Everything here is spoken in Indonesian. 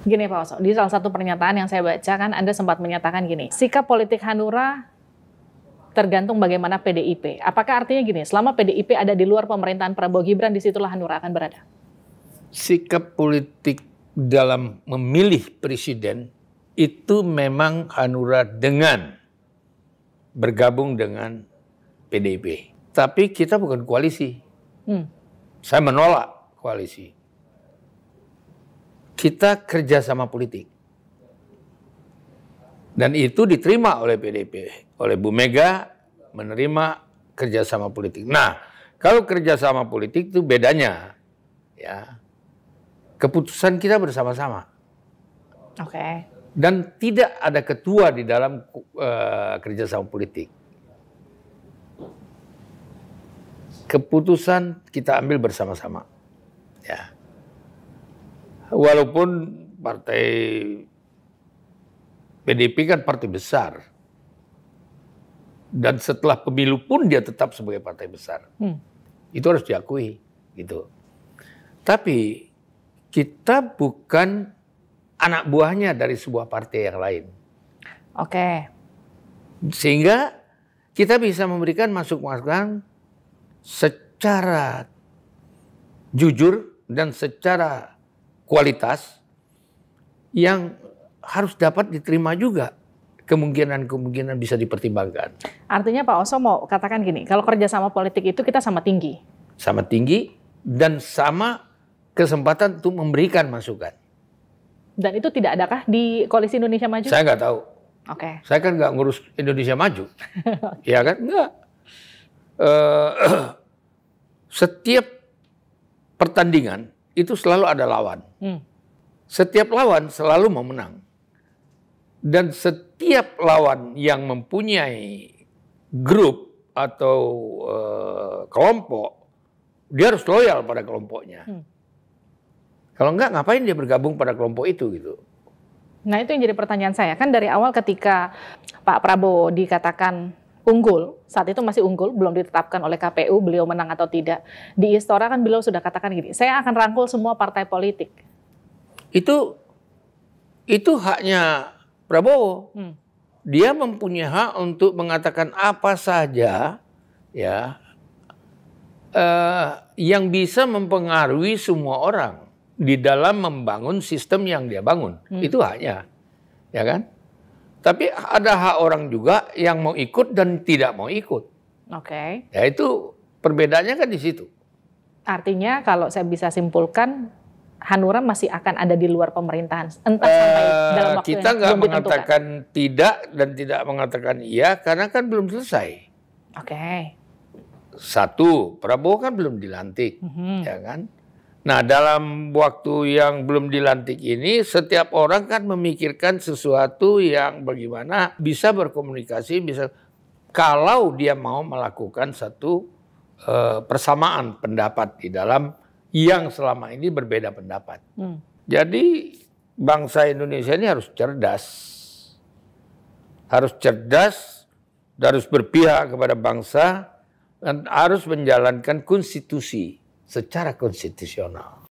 Gini Pak Oso, di salah satu pernyataan yang saya baca kan Anda sempat menyatakan gini, sikap politik Hanura tergantung bagaimana PDIP. Apakah artinya gini, selama PDIP ada di luar pemerintahan Prabowo Gibran, disitulah Hanura akan berada? Sikap politik dalam memilih presiden itu memang Hanura dengan bergabung dengan PDIP. Tapi kita bukan koalisi. Saya menolak koalisi. Kita kerjasama politik. Dan itu diterima oleh PDIP. Oleh Bu Mega menerima kerjasama politik. Nah, kalau kerjasama politik itu bedanya, ya, keputusan kita bersama-sama. Oke. Dan tidak ada ketua di dalam kerjasama politik. Keputusan kita ambil bersama-sama. Ya. Walaupun partai PDIP kan partai besar. Dan setelah pemilu pun dia tetap sebagai partai besar. Itu harus diakui. Gitu. Tapi kita bukan anak buahnya dari sebuah partai yang lain. Oke. Sehingga kita bisa memberikan masukan secara jujur dan secara kualitas yang harus dapat diterima juga. Kemungkinan-kemungkinan bisa dipertimbangkan. Artinya Pak Oso mau katakan gini, kalau kerjasama politik itu kita sama tinggi. Sama tinggi dan sama kesempatan untuk memberikan masukan. Dan itu tidak adakah di Koalisi Indonesia Maju? Saya nggak tahu. Oke. Saya kan nggak ngurus Indonesia Maju. Ya kan? Enggak. Setiap pertandingan itu selalu ada lawan. Setiap lawan selalu mau menang. Dan setiap lawan yang mempunyai grup atau kelompok, dia harus loyal pada kelompoknya. Kalau enggak, ngapain dia bergabung pada kelompok itu gitu. Nah itu yang jadi pertanyaan saya. Kan dari awal ketika Pak Prabowo dikatakan unggul, saat itu masih unggul, belum ditetapkan oleh KPU, beliau menang atau tidak. Di Istora kan beliau sudah katakan gini, saya akan rangkul semua partai politik. Itu haknya Prabowo. Dia mempunyai hak untuk mengatakan apa saja ya yang bisa mempengaruhi semua orang di dalam membangun sistem yang dia bangun. Itu haknya. Ya kan? Tapi ada hak orang juga yang mau ikut dan tidak mau ikut. Oke. Ya itu perbedaannya kan di situ. Artinya kalau saya bisa simpulkan, Hanura masih akan ada di luar pemerintahan, entah sampai dalam waktu kita yang nggak belum ditentukan. mengatakan tidak dan tidak mengatakan iya karena kan belum selesai. Oke. Satu, Prabowo kan belum dilantik, ya kan? Nah dalam waktu yang belum dilantik ini, setiap orang kan memikirkan sesuatu yang bagaimana bisa berkomunikasi, bisa kalau dia mau melakukan satu persamaan pendapat di dalam yang selama ini berbeda pendapat. Jadi bangsa Indonesia ini harus cerdas. Harus cerdas, harus berpihak kepada bangsa, dan harus menjalankan konstitusi secara konstitusional.